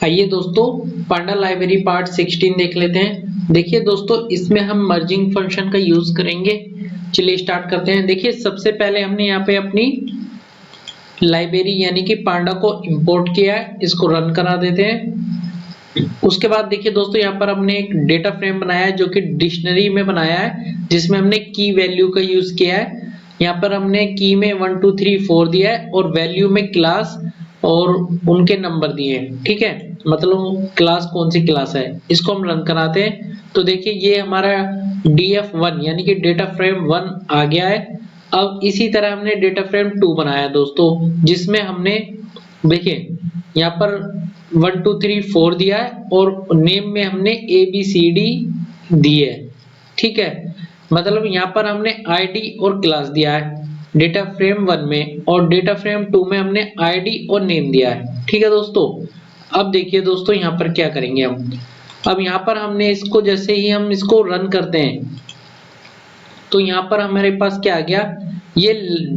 आइए दोस्तों पांडा library part 16 देख लेते हैं। देखिए दोस्तों इसमें हम मर्जिंग फंक्शन का यूज करेंगे। चलिए स्टार्ट करते हैं। देखिए सबसे पहले हमने यहाँ पे अपनी लाइब्रेरी यानी कि पांडा को इंपोर्ट किया है, इसको रन करा देते हैं। उसके बाद देखिए दोस्तों यहाँ पर हमने एक डेटा फ्रेम बनाया है जो कि डिक्शनरी में बनाया है, जिसमें हमने की वैल्यू का यूज किया है। यहाँ पर हमने की में 1 2 3 4 दिया है और वैल्यू में क्लास और उनके नंबर दिए हैं। ठीक है, मतलब क्लास कौन सी क्लास है, इसको हम रन कराते हैं। तो देखिए ये हमारा df1 यानी कि डेटा फ्रेम 1 आ गया है। अब इसी तरह हमने डेटा फ्रेम 2 बनाया दोस्तों, जिसमें हमने देखिए यहाँ पर 1 2 3 4 दिया है और नेम में हमने ABCD दी है। ठीक है, मतलब यहाँ पर हमने ID और क्लास दिया है डेटा फ्रेम 1 में, और डेटा फ्रेम 2 में हमने ID और नेम दिया है। ठीक है दोस्तों, अब देखिए दोस्तों यहाँ पर क्या करेंगे हम। अब यहाँ पर हमने इसको जैसे ही हम इसको रन करते हैं तो यहाँ पर हमारे पास क्या आ गया, ये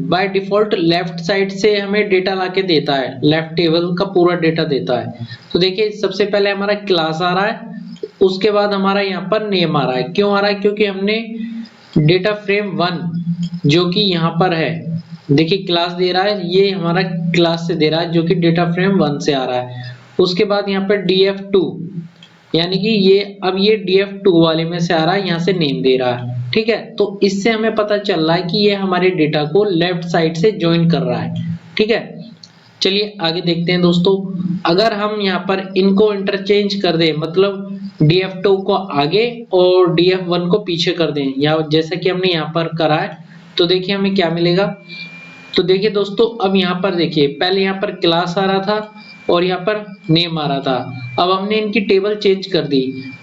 बाय डिफॉल्ट लेफ्ट साइड से हमें डेटा लाके देता है, लेफ्ट टेबल का पूरा डेटा देता है। तो देखिए सबसे पहले हमारा क्लास आ रहा है, उसके बाद हमारा यहाँ पर नेम आ रहा है। क्यों आ रहा है, क्योंकि हमने डेटा फ्रेम 1 जो कि यहाँ पर है, देखिए क्लास दे रहा है, ये हमारा क्लास से दे रहा है जो कि डेटा फ्रेम 1 से आ रहा है। उसके बाद यहाँ पर df2 यानी कि ये अब ये df2 वाले में से आ रहा है, यहाँ से नेम दे रहा है। ठीक है, तो इससे हमें पता चल रहा है कि ये हमारे डेटा को लेफ्ट साइड से ज्वाइन कर रहा है। ठीक है, चलिए आगे देखते हैं दोस्तों। अगर हम यहाँ पर इनको इंटरचेंज कर दें, मतलब df2 को आगे और df1 को पीछे कर दें, या जैसा कि हमने यहाँ पर करा है, तो देखिए हमें क्या मिलेगा। तो देखिए दोस्तों अब यहाँ पर देखिए पहले यहाँ पर क्लास आ रहा था और यहाँ पर नेम आ रहा था। अब हमने इनकी टेबल चेंज कर दी,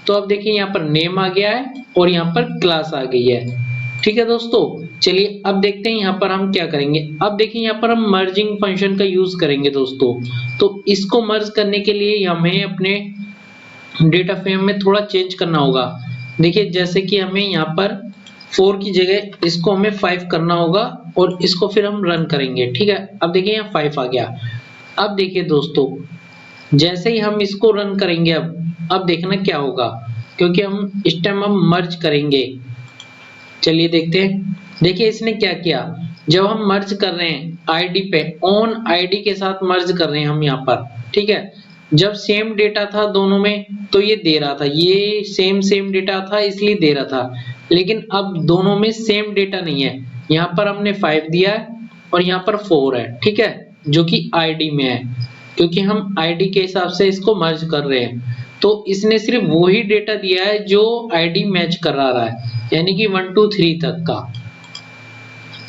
तो अब देखिए यहाँ पर नेम आ गया है और यहाँ पर क्लास आ गई है। ठीक है दोस्तों, चलिए अब देखते हैं यहाँ पर हम क्या करेंगे। अब देखिए यहाँ पर हम मर्जिंग फंक्शन का यूज करेंगे दोस्तों। तो इसको मर्ज करने के लिए हमें अपने डेटा फ्रेम में थोड़ा चेंज करना होगा। देखिए जैसे कि हमें यहाँ पर 4 की जगह इसको हमें 5 करना होगा और इसको फिर हम रन करेंगे। ठीक है, अब देखिए यहाँ 5 आ गया। अब देखिए दोस्तों जैसे ही हम इसको रन करेंगे, अब देखना क्या होगा, क्योंकि हम इस टाइम हम मर्ज करेंगे। चलिए देखते हैं। देखिए इसने क्या किया, जब हम मर्ज कर रहे हैं आईडी पे, ऑन आईडी के साथ मर्ज कर रहे हैं हम यहाँ पर। ठीक है, जब सेम डेटा था दोनों में तो ये दे रहा था, ये सेम डेटा था इसलिए दे रहा था। लेकिन अब दोनों में सेम डेटा नहीं है, यहाँ पर हमने 5 दिया है और यहाँ पर 4 है। ठीक है, जो कि आईडी में है, क्योंकि हम आईडी के हिसाब से इसको मर्ज कर रहे हैं। तो इसने सिर्फ वही डेटा दिया है जो आईडी मैच करा रहा है, यानी कि 1 2 3 तक का।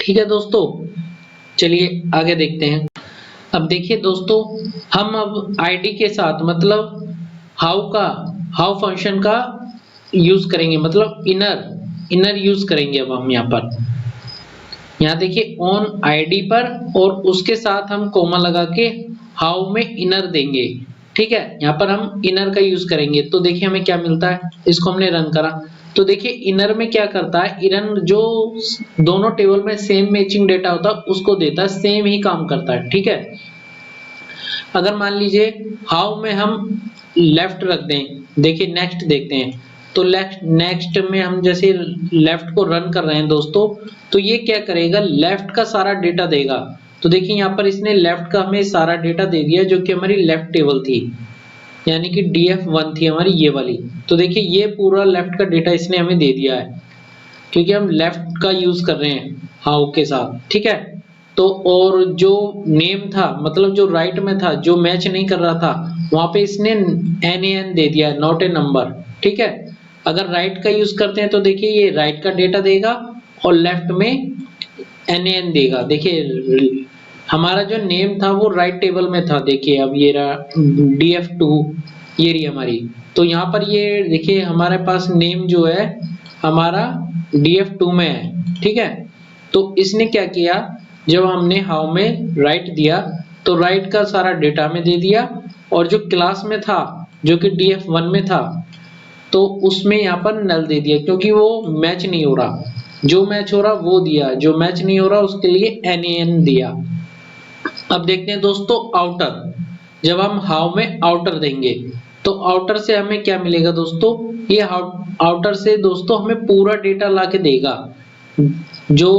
ठीक है दोस्तों, चलिए आगे देखते हैं। अब देखिए दोस्तों हम अब आईडी के साथ मतलब हाउ फंक्शन का यूज करेंगे, मतलब इनर यूज करेंगे। अब हम यहाँ पर यहाँ देखिए ऑन आईडी पर और उसके साथ हम कोमा लगा के हाउ में इनर देंगे। ठीक है, यहाँ पर हम इनर का यूज करेंगे। तो देखिए हमें क्या मिलता है, इसको हमने रन करा तो देखिए इनर में क्या करता है, इनर जो दोनों टेबल में सेम मैचिंग डेटा होता है उसको देता है, सेम ही काम करता है। ठीक है, अगर मान लीजिए हाउ में हम लेफ्ट रख दें, देखिए नेक्स्ट देखते हैं। तो नेक्स्ट में हम जैसे लेफ्ट को रन कर रहे हैं दोस्तों, तो ये क्या करेगा, लेफ्ट का सारा डेटा देगा। तो देखिए यहाँ पर इसने लेफ्ट का हमें सारा डेटा दे दिया जो कि हमारी लेफ्ट टेबल थी, यानी कि df1 थी हमारी ये वाली। तो देखिए ये पूरा लेफ्ट का डेटा इसने हमें दे दिया है, क्योंकि हम लेफ्ट का यूज कर रहे हैं हाउ के साथ। ठीक है, तो और जो नेम था मतलब जो राइट में था, जो मैच नहीं कर रहा था, वहां पे इसने NaN दे दिया, नॉट ए नंबर। ठीक है, अगर राइट का यूज करते हैं तो देखिए ये राइट का डेटा देगा और लेफ्ट में NaN देगा। देखिए हमारा जो नेम था वो राइट टेबल में था, देखिए अब ये रहा df2, ये रही हमारी। तो यहाँ पर ये देखिए हमारे पास नेम जो है हमारा df2 में है। ठीक है, तो इसने क्या किया, जब हमने हाउ में राइट दिया तो राइट का सारा डेटा में दे दिया, और जो क्लास में था जो कि df1 में था तो उसमें यहाँ पर नल दे दिया, क्योंकि वो मैच नहीं हो रहा। जो मैच हो रहा वो दिया, जो मैच नहीं हो रहा उसके लिए NaN दिया। अब देखते हैं दोस्तों आउटर। जब हम हाउ में आउटर देंगे तो आउटर से हमें क्या मिलेगा दोस्तों, ये आउटर से दोस्तों हमें पूरा डेटा ला के देगा जो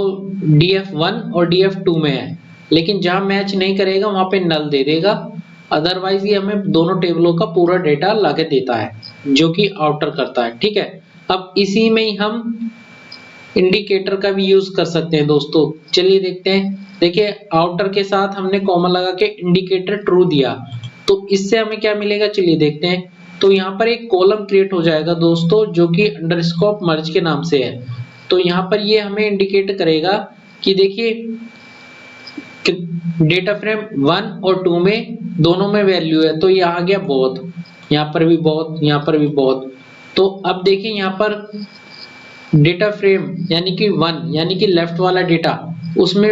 df1 और df2 में है, लेकिन जहां मैच नहीं करेगा वहां पे नल दे देगा। अदरवाइज ये हमें दोनों टेबलों का पूरा डेटा ला के देता है जो कि आउटर करता है। ठीक है, अब इसी में ही हम इंडिकेटर का भी यूज कर सकते हैं दोस्तों। चलिए देखते हैं। देखिए आउटर के साथ हमने कॉमा लगा के इंडिकेटर ट्रू दिया, तो इससे हमें क्या मिलेगा, चलिए देखते हैं। तो यहाँ पर एक कॉलम क्रिएट हो जाएगा दोस्तों जो कि अंडरस्कोप मर्ज के नाम से है। तो यहाँ पर ये हमें इंडिकेट करेगा कि देखिए डेटा फ्रेम 1 और 2 में दोनों में वैल्यू है, तो ये आ गया बहुत, यहाँ पर भी बहुत, यहाँ पर भी बहुत। तो अब देखिए यहाँ पर डेटा फ्रेम यानी कि 1 यानी कि लेफ्ट वाला डेटा, उसमें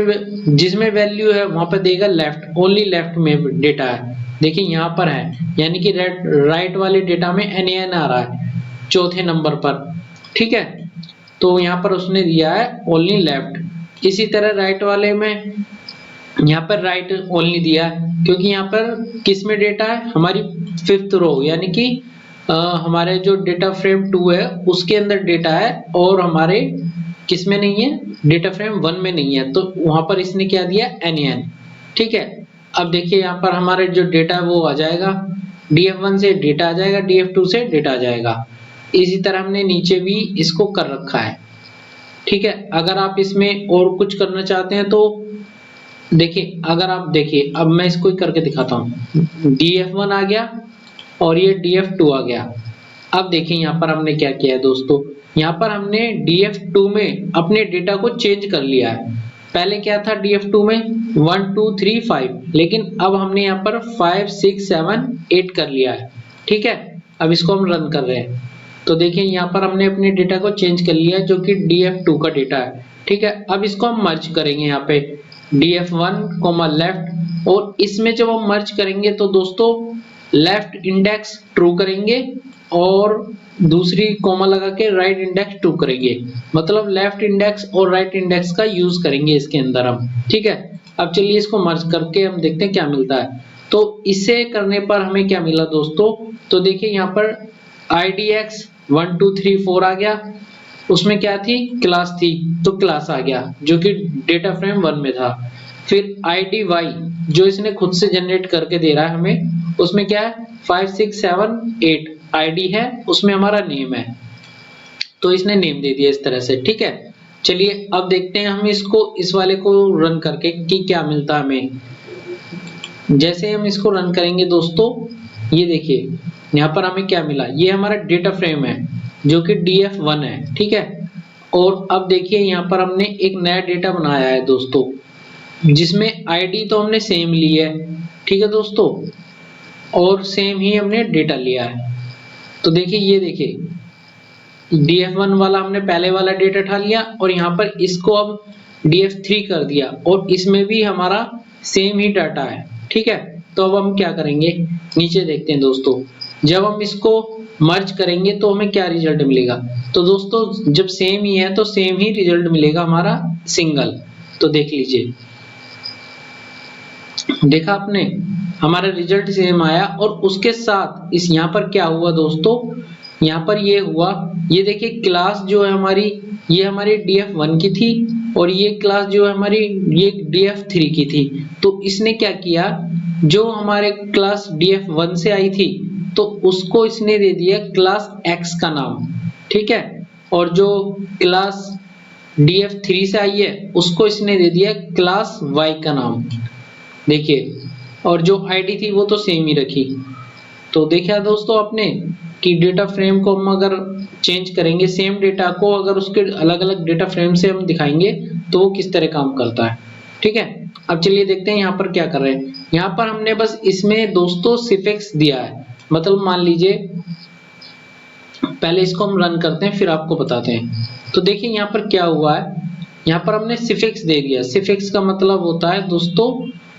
जिसमें वैल्यू है वहां पर देगा लेफ्ट, ओनली लेफ्ट में डेटा है। देखिए यहाँ पर है यानी कि राइट वाले डेटा में NaN आ रहा है चौथे नंबर पर। ठीक है, तो यहाँ पर उसने दिया है ओनली लेफ्ट। इसी तरह राइट वाले में यहाँ पर राइट ओनली दिया है क्योंकि यहाँ पर किस में डेटा है, हमारी 5th रो यानी कि हमारे जो डेटा फ्रेम 2 है उसके अंदर डेटा है और हमारे किस में नहीं है, डेटा फ्रेम 1 में नहीं है, तो वहां पर इसने क्या दिया, NaN। ठीक है, अब देखिए यहाँ पर हमारे जो डेटा है वो आ जाएगा, df1 से डेटा आ जाएगा, df2 से डेटा आ जाएगा। इसी तरह हमने नीचे भी इसको कर रखा है। ठीक है, अगर आप इसमें और कुछ करना चाहते हैं तो देखिए, अगर आप देखिए अब मैं इसको करके दिखाता हूँ। df1 आ गया और ये df2 आ गया। अब देखिए यहाँ पर हमने क्या किया है दोस्तों, यहाँ पर हमने df2 में अपने डेटा को चेंज कर लिया है। पहले क्या था df2 में 1 2 3 5, लेकिन अब हमने यहाँ पर 5 6 7 8 कर लिया है। ठीक है, अब इसको हम रन कर रहे हैं तो देखिए यहाँ पर हमने अपने डेटा को चेंज कर लिया है जो कि df2 का डेटा है। ठीक है, अब इसको हम मर्ज करेंगे यहाँ पे df1 लेफ्ट, और इसमें जब हम मर्ज करेंगे तो दोस्तों लेफ्ट इंडेक्स ट्रू करेंगे और दूसरी कॉमा लगा के राइट इंडेक्स ट्रू करेंगे, मतलब लेफ्ट इंडेक्स और राइट इंडेक्स का यूज करेंगे इसके अंदर हम। ठीक है, अब चलिए इसको मर्ज करके हम देखते हैं क्या मिलता है। तो इसे करने पर हमें क्या मिला दोस्तों, तो देखिए यहाँ पर IDX 1 2 3 4 आ गया, उसमें क्या थी, क्लास थी, तो क्लास आ गया जो कि डेटा फ्रेम 1 में था। फिर IDY जो इसने खुद से जनरेट करके दे रहा है हमें, उसमें क्या है 5 6 7 8 ID है, उसमें हमारा नेम है, तो इसने नेम दे दिया इस तरह से। ठीक है, चलिए अब देखते हैं हम इसको इस वाले को रन करके कि क्या मिलता है हमें। जैसे हम इसको रन करेंगे दोस्तों, ये देखिए यहाँ पर हमें क्या मिला, ये हमारा डेटा फ्रेम है जो कि df1 है। ठीक है, और अब देखिए यहाँ पर हमने एक नया डेटा बनाया है दोस्तों जिसमें ID तो हमने सेम ली है। ठीक है दोस्तों, और सेम ही हमने डेटा लिया है। तो देखिए ये देखिए df1 वाला हमने पहले वाला डेटा उठा लिया और यहाँ पर इसको अब df3 कर दिया और इसमें भी हमारा सेम ही डाटा है। ठीक है, तो अब हम क्या करेंगे, नीचे देखते हैं दोस्तों, जब हम इसको मर्ज करेंगे तो हमें क्या रिजल्ट मिलेगा। तो दोस्तों जब सेम ही है तो सेम ही रिजल्ट मिलेगा हमारा सिंगल। तो देख लीजिए, देखा आपने, हमारा रिजल्ट सेम आया। और उसके साथ इस यहाँ पर क्या हुआ दोस्तों, यहाँ पर ये हुआ, ये देखिए क्लास जो है हमारी, ये हमारी df1 की थी और ये क्लास जो है हमारी ये df3 की थी। तो इसने क्या किया, जो हमारे क्लास df1 से आई थी तो उसको इसने दे दिया क्लास x का नाम। ठीक है, और जो क्लास df3 से आई है उसको इसने दे दिया क्लास y का नाम। देखिए, और जो ID थी वो तो सेम ही रखी। तो देखा दोस्तों आपने कि डेटा फ्रेम को हम अगर चेंज करेंगे, सेम डेटा को अगर उसके अलग अलग डेटा फ्रेम से हम दिखाएंगे तो वो किस तरह काम करता है। ठीक है, अब चलिए देखते हैं यहाँ पर क्या कर रहे हैं। यहाँ पर हमने बस इसमें दोस्तों सिफिक्स दिया है, मतलब मान लीजिए, पहले इसको हम रन करते हैं फिर आपको बताते हैं। तो देखिए यहाँ पर क्या हुआ है, यहाँ पर हमने सिफिक्स दे दिया। सिफिक्स का मतलब होता है दोस्तों,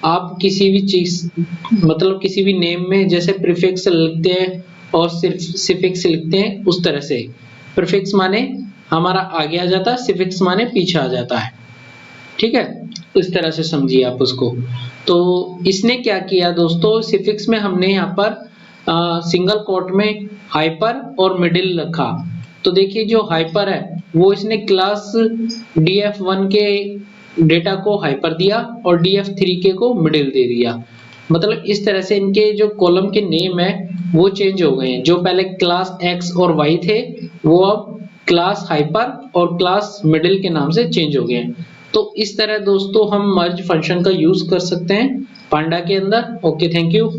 आप किसी भी चीज, मतलब किसी भी नेम में जैसे प्रीफिक्स लिखते हैं और सिर्फ सिफिक्स लिखते हैं, उस तरह से। प्रीफिक्स माने हमारा आगे आ जाता है, सिफिक्स माने पीछे आ जाता है। ठीक है, इस तरह से समझिए आप उसको। तो इसने क्या किया दोस्तों, सिफिक्स में हमने यहाँ पर सिंगल कोट में हाइपर और मिडिल रखा। तो देखिए जो हाइपर है वो इसने क्लास df1 के डेटा को हाइपर दिया और df3 के को मिडिल दे दिया। मतलब इस तरह से इनके जो कॉलम के नेम है वो चेंज हो गए हैं। जो पहले क्लास x और y थे वो अब क्लास हाइपर और क्लास मिडिल के नाम से चेंज हो गए हैं। तो इस तरह दोस्तों हम मर्ज फंक्शन का यूज कर सकते हैं पांडा के अंदर। Okay, thank you.